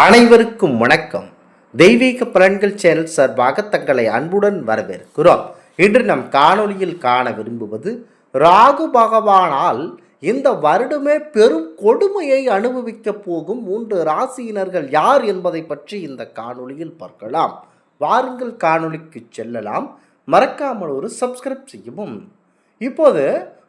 அனைவருக்கும் வணக்கம். தெய்வீக பலன்கள் சேனல் சார்பாக தங்களை அன்புடன் வரவேற்கிறோம். இன்று நம் காணொளியில் காண விரும்புவது ராகு பகவானால் இந்த வருடமே பெரும் கொடுமையை அனுபவிக்க போகும் 3 ராசியினர்கள் யார் என்பதை பற்றி இந்த காணொளியில் பார்க்கலாம். வாருங்கள் காணொளிக்கு செல்லலாம். மறக்காமல் ஒரு சப்ஸ்கிரைப் செய்யவும். இப்போது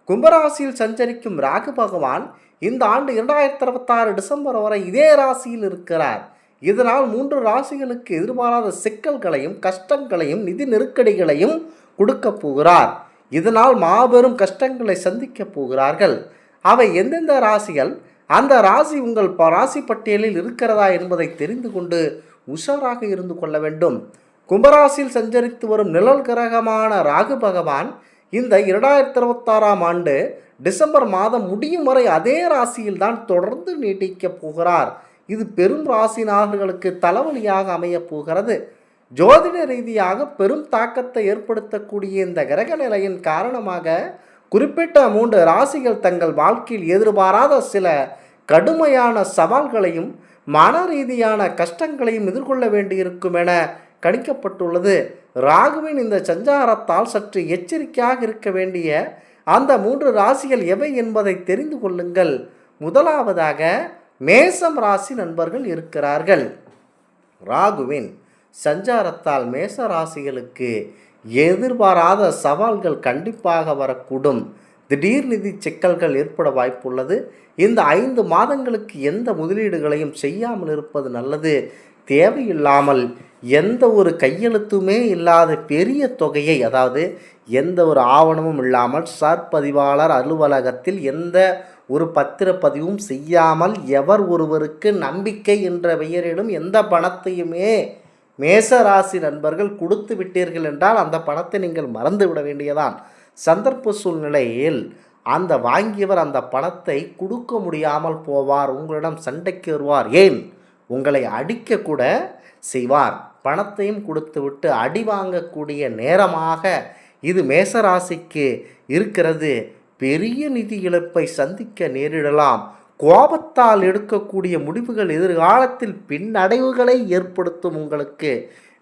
கும்பராசியில் சஞ்சரிக்கும் ராகு பகவான் இந்த ஆண்டு 2026 டிசம்பர் வரை இதே ராசியில் இருக்கிறார். இதனால் 3 ராசிகளுக்கு எதிர்பாராத சிக்கல்களையும் கஷ்டங்களையும் நிதி நெருக்கடிகளையும் கொடுக்க போகிறார். இதனால் மாபெரும் கஷ்டங்களை சந்திக்க போகிறார்கள். அவை எந்தெந்த ராசிகள், அந்த ராசி உங்கள் ராசி பட்டியலில் இருக்கிறதா என்பதை தெரிந்து கொண்டு உஷாராக இருந்து கொள்ள வேண்டும். கும்பராசியில் சஞ்சரித்து வரும் நிழல் கிரகமான ராகு பகவான் இந்த 2026 ஆண்டு டிசம்பர் மாதம் முடியும் வரை அதே ராசியில் தான் தொடர்ந்து நீட்டிக்கப் போகிறார். இது பெரும் ராசினார்களுக்கு தலைவலியாக அமையப் போகிறது. ஜோதிட ரீதியாக பெரும் தாக்கத்தை ஏற்படுத்தக்கூடிய இந்த கிரக நிலையின் காரணமாக குறிப்பிட்ட 3 ராசிகள் தங்கள் வாழ்க்கையில் எதிர்பாராத சில கடுமையான சவால்களையும் மன ரீதியான கஷ்டங்களையும் எதிர்கொள்ள வேண்டியிருக்கும் என கணிக்கப்பட்டுள்ளது. ராகுவின் இந்த சஞ்சாரத்தால் சற்று எச்சரிக்கையாக இருக்க வேண்டிய அந்த 3 ராசிகள் எவை என்பதை தெரிந்து கொள்ளுங்கள். முதலாவதாக மேசம் ராசி நண்பர்கள் இருக்கிறார்கள். ராகுவின் சஞ்சாரத்தால் மேச ராசிகளுக்கு எதிர்பாராத சவால்கள் கண்டிப்பாக வரக்கூடும். திடீர் நிதி சிக்கல்கள் ஏற்பட வாய்ப்புள்ளது. இந்த 5 மாதங்களுக்கு எந்த முதலீடுகளையும் செய்யாமல் இருப்பது நல்லது. தேவையில்லாமல் எந்த ஒரு கையெழுத்துமே இல்லாத பெரிய தொகையை, அதாவது எந்த ஒரு ஆவணமும் இல்லாமல் சார்பதிவாளர் அலுவலகத்தில் எந்த ஒரு பத்திரப்பதிவும் செய்யாமல் எவர் ஒருவருக்கு நம்பிக்கை என்ற பெயரிலும் எந்த பணத்தையுமே மேசராசி நண்பர்கள் கொடுத்து விட்டீர்கள் என்றால் அந்த பணத்தை நீங்கள் மறந்து விட வேண்டியதான். சந்தர்ப்ப சூழ்நிலையில் அந்த வாங்கியவர் அந்த பணத்தை கொடுக்க முடியாமல் போவார். உங்களிடம் சண்டைக்கு வருவார். ஏன், உங்களை அடிக்க கூட செய்வார். பணத்தையும் கொடுத்துவிட்டு அடி வாங்கக்கூடிய நேரமாக இது மேசராசிக்கு இருக்கிறது. பெரிய நிதி இழப்பை சந்திக்க நேரிடலாம். கோபத்தால் எடுக்கக்கூடிய முடிவுகள் எதிர்காலத்தில் பின்னடைவுகளை ஏற்படுத்தும். உங்களுக்கு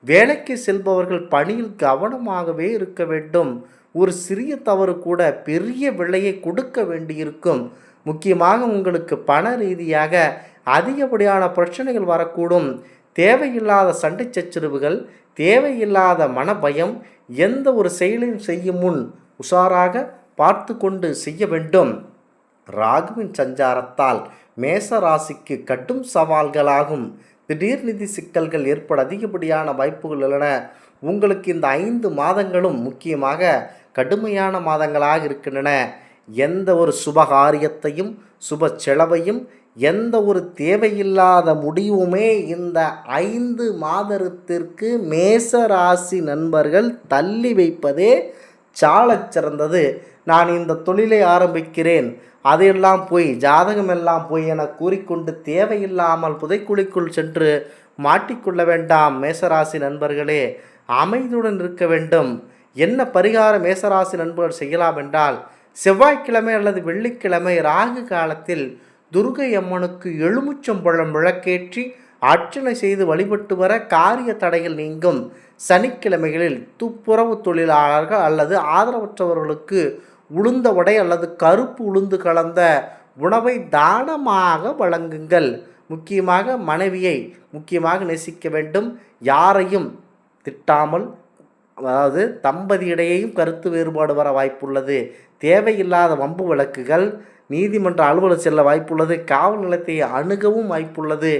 வேலைக்கு செல்பவர்கள் பணியில் கவனமாகவே இருக்க வேண்டும். ஒரு சிறிய தவறு கூட பெரிய விலையை கொடுக்க வேண்டியிருக்கும். முக்கியமாக உங்களுக்கு பண ரீதியாக அதிகப்படியான பிரச்சனைகள் வரக்கூடும். தேவையில்லாத சண்டை சச்சரவுகள், தேவையில்லாத மனபயம், எந்த ஒரு செயலையும் செய்யும் முன் உஷாராக பார்த்து கொண்டு செய்ய வேண்டும். ராகுவின் சஞ்சாரத்தால் மேச ராசிக்கு கடும் சவால்களாகும். திடீர் நிதி சிக்கல்கள் ஏற்பட அதிகப்படியான வாய்ப்புகள் உள்ளன. உங்களுக்கு இந்த 5 மாதங்களும் முக்கியமாக கடுமையான மாதங்களாக இருக்கின்றன. எந்த ஒரு சுபகாரியத்தையும் சுப செலவையும் எந்த ஒரு தேவையில்லாத முடிவுமே இந்த 5 மாதத்திற்கு மேச ராசி நண்பர்கள் தள்ளி வைப்பதே சாலச் சிறந்தது. நான் இந்த தொழிலை ஆரம்பிக்கிறேன், அதையெல்லாம் போய் ஜாதகமெல்லாம் போய் என கூறிக்கொண்டு தேவையில்லாமல் புதைக்குழிக்குள் சென்று மாட்டிக்கொள்ள வேண்டாம். மேசராசி நண்பர்களே, அமைதியுடன் இருக்க வேண்டும். என்ன பரிகார மேசராசி நண்பர்கள் செய்யலாம் என்றால், செவ்வாய்க்கிழமை அல்லது வெள்ளிக்கிழமை ராகு காலத்தில் துர்கை அம்மனுக்கு எலுமிச்சம்பழம் விளக்கேற்றி அர்ச்சனை செய்து வழிபட்டு வர காரிய தடைகள் நீங்கும். சனிக்கிழமைகளில் துப்புரவு தொழிலாளர்கள் அல்லது ஆதரவற்றவர்களுக்கு உளுந்த வடை அல்லது கருப்பு உளுந்து கலந்த உணவை தானமாக வழங்குங்கள். முக்கியமாக மனைவியை நேசிக்க வேண்டும். யாரையும் திட்டாமல், அதாவது தம்பதியிடையேயும் கருத்து வேறுபாடு வர வாய்ப்புள்ளது. தேவையில்லாத வம்பு வழக்குகள், நீதிமன்ற அலுவலர் செல்ல வாய்ப்புள்ளது. காவல் நிலையத்தை அணுகவும் வாய்ப்புள்ளது.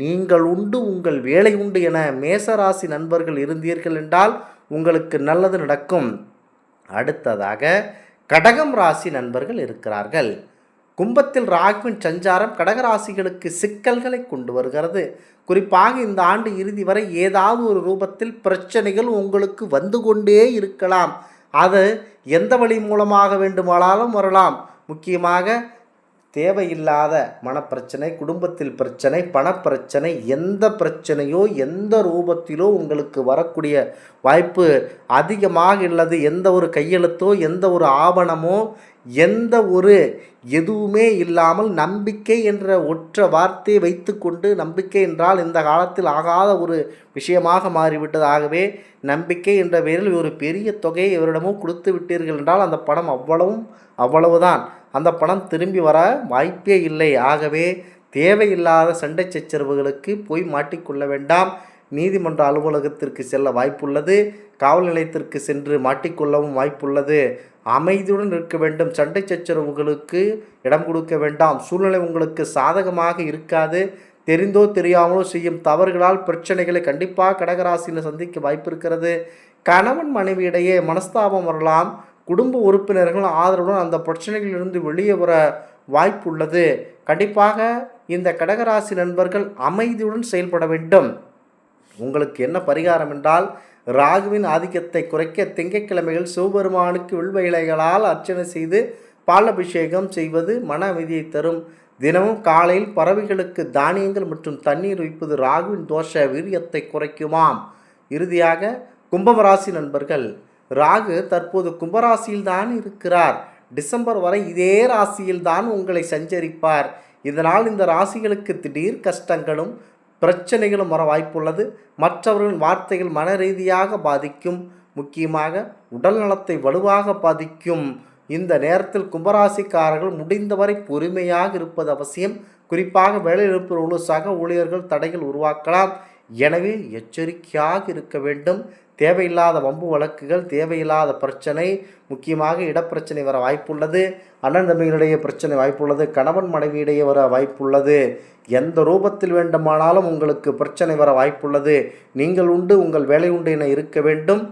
நீங்கள் உண்டு உங்கள் வேலை உண்டு என மேசராசி நண்பர்கள் இருந்தீர்கள் என்றால் உங்களுக்கு நல்லது நடக்கும். அடுத்ததாக கடகம் ராசி நண்பர்கள் இருக்கிறார்கள். கும்பத்தில் ராகுவின் சஞ்சாரம் கடகராசிகளுக்கு சிக்கல்களை கொண்டு வருகிறது. குறிப்பாக இந்த ஆண்டு இறுதி வரை ஏதாவது ஒரு ரூபத்தில் பிரச்சனைகள் உங்களுக்கு வந்து கொண்டே இருக்கலாம். அது எந்த வழி மூலமாக வேண்டுமானாலும் வரலாம். முக்கியமாக தேவையில்லாத மனப்பிரச்சனை, குடும்பத்தில் பிரச்சனை, பணப்பிரச்சனை, எந்த பிரச்சனையோ எந்த ரூபத்திலோ உங்களுக்கு வரக்கூடிய வாய்ப்பு அதிகமாக உள்ளது. எந்த ஒரு கையெழுத்தோ எந்த ஒரு ஆவணமோ எந்த ஒரு எதுவுமே இல்லாமல் நம்பிக்கை என்ற ஒற்ற வார்த்தையை வைத்துக்கொண்டு, நம்பிக்கை என்றால் இந்த காலத்தில் ஆகாத ஒரு விஷயமாக மாறிவிட்டது. ஆகவே நம்பிக்கை என்ற பெயரில் ஒரு பெரிய தொகையை இவரிடமும் கொடுத்து விட்டீர்கள் என்றால் அந்த பணம் அவ்வளவுதான். அந்த பணம் திரும்பி வர வாய்ப்பே இல்லை. ஆகவே தேவையில்லாத சண்டை சச்சரவுகளுக்கு போய் மாட்டிக்கொள்ள வேண்டாம். நீதிமன்ற அலுவலகத்திற்கு செல்ல வாய்ப்புள்ளது. காவல் நிலையத்திற்கு சென்று மாட்டிக்கொள்ளவும் வாய்ப்புள்ளது. அமைதியுடன் இருக்க வேண்டும். சண்டை சச்சரவுகளுக்கு இடம் கொடுக்க வேண்டாம். சூழ்நிலை உங்களுக்கு சாதகமாக இருக்காது. தெரிந்தோ தெரியாமலோ செய்யும் தவறுகளால் பிரச்சனைகளை கண்டிப்பாக கடகராசியில் சந்திக்க வாய்ப்பு இருக்கிறது. கணவன் மனைவியிடையே மனஸ்தாபம் வரலாம். குடும்ப உறுப்பினர்கள் ஆதரவுடன் அந்த பிரச்சனைகளிலிருந்து வெளியே வர வாய்ப்பு உள்ளது. கண்டிப்பாக இந்த கடகராசி நண்பர்கள் அமைதியுடன் செயல்பட வேண்டும். உங்களுக்கு என்ன பரிகாரம் என்றால், ராகுவின் ஆதிக்கத்தை குறைக்க திங்கட்கிழமைகள் சிவபெருமானுக்கு வில்வ இலைகளால் அர்ச்சனை செய்து பாலபிஷேகம் செய்வது மன அமைதியை தரும். தினமும் காலையில் பறவைகளுக்கு தானியங்கள் மற்றும் தண்ணீர் வைப்பது ராகுவின் தோஷ வீரியத்தை குறைக்குமாம். இறுதியாக கும்பராசி நண்பர்கள், ராகு தற்போது கும்பராசியில்தான் இருக்கிறார். டிசம்பர் வரை இதே ராசியில்தான் உங்களை சஞ்சரிப்பார். இதனால் இந்த ராசிகளுக்கு திடீர் கஷ்டங்களும் பிரச்சனைகளும் வர வாய்ப்புள்ளது. மற்றவர்களின் வார்த்தைகள் மன ரீதியாக பாதிக்கும். முக்கியமாக உடல் நலத்தை வலுவாக பாதிக்கும். இந்த நேரத்தில் கும்பராசிக்காரர்கள் முடிந்தவரை பொறுமையாக இருப்பது அவசியம். குறிப்பாக வேலையில் இருப்பவர்கள் சக ஊழியர்கள் தடைகள் உருவாக்கலாம். எனவே எச்சரிக்கையாக இருக்க வேண்டும். தேவையில்லாத வம்பு வழக்குகள், தேவையில்லாத பிரச்சனை, முக்கியமாக இடப்பிரச்சனை வர வாய்ப்புள்ளது. அண்ணன் தம்பிகளிடையே பிரச்சனை வாய்ப்புள்ளது. கணவன் மனைவியிடையே வர வாய்ப்புள்ளது. எந்த ரூபத்தில் வேண்டுமானாலும் உங்களுக்கு பிரச்சனை வர வாய்ப்புள்ளது. நீங்கள் உண்டு, உங்கள் வேலை உண்டு என இருக்க வேண்டும்.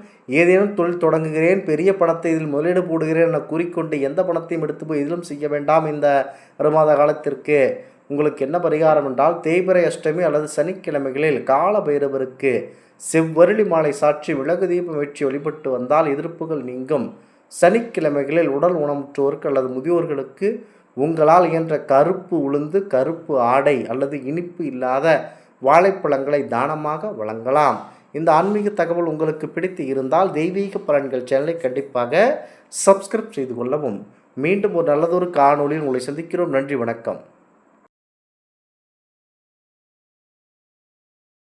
ஏதேனும் தொழில் தொடங்குகிறேன், பெரிய பணத்தை இதில் முதலீடு போடுகிறேன் என கூறிக்கொண்டு எந்த பணத்தையும் எடுத்து போய் இதிலும் செய்ய வேண்டாம். இந்த 6 மாத காலத்திற்கு உங்களுக்கு என்ன பரிகாரம் என்றால், தேய்பிறை அஷ்டமி அல்லது சனிக்கிழமைகளில் கால பைரவருக்கு செவ்வருளி மாலை சாற்றி விளக்கு தீபம் ஏற்றி வழிபட்டு வந்தால் எதிர்ப்புகள் நீங்கும். சனிக்கிழமைகளில் உடல் ஊனமுற்றோருக்கு அல்லது முதியோர்களுக்கு உங்களால் இயன்ற கருப்பு உளுந்து, கருப்பு ஆடை அல்லது இனிப்பு இல்லாத வாழைப்பழங்களை தானமாக வழங்கலாம். இந்த ஆன்மீக தகவல் உங்களுக்கு பிடித்து இருந்தால் தெய்வீக பலன்கள் சேனலை கண்டிப்பாக சப்ஸ்கிரைப் செய்து கொள்ளவும். மீண்டும் ஒரு நல்லதொரு காணொளியில் உங்களை சந்திக்கிறோம். நன்றி, வணக்கம்.